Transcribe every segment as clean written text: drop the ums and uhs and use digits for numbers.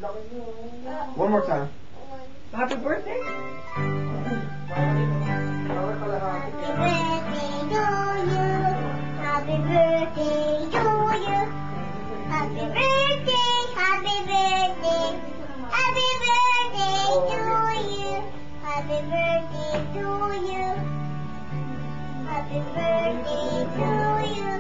One more time. Happy birthday! Happy birthday to you. Happy birthday, happy birthday. Happy birthday to you. Happy birthday to you. Happy birthday to you.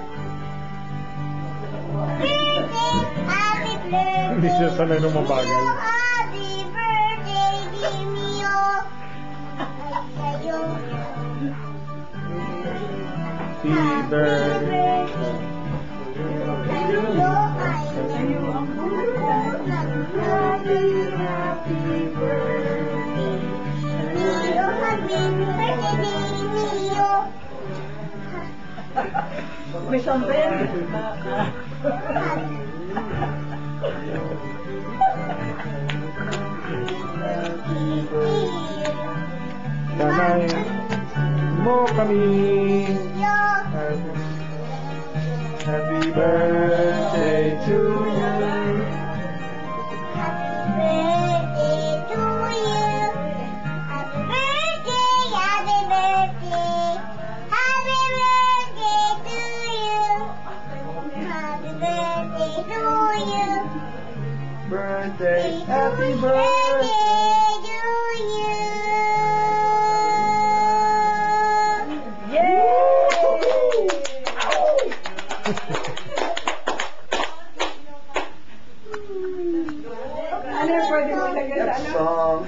Birthday, happy birthday. Hindi siya sanay nung mabagal. Happy birthday, Dimio. Ay sa'yo. Happy birthday. May sombrero. Sanay mo kami. Happy birthday to you. Birthday, happy birthday. Ano yung pwede mo lagay sa Next ano? song.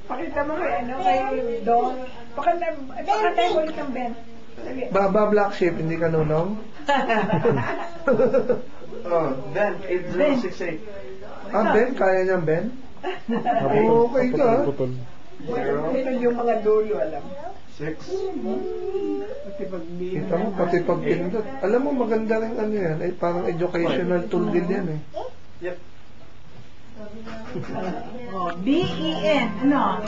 Pakita mo kay ano, kay Don. Pakanta mo ulit ng Ben. Sige. Baba Black Sheep, hindi ka nunong? Oh, Ben, 8068. Ah, Ben? Kaya niyang Ben? Okay ka. Putol. Ito yung mga dulo, alam. 6. Kasi pag Kita mo, pati pag pindot. Alam mo, maganda rin ano yan. Ay, parang educational tool din yan eh. Yep. B-E-N, ano?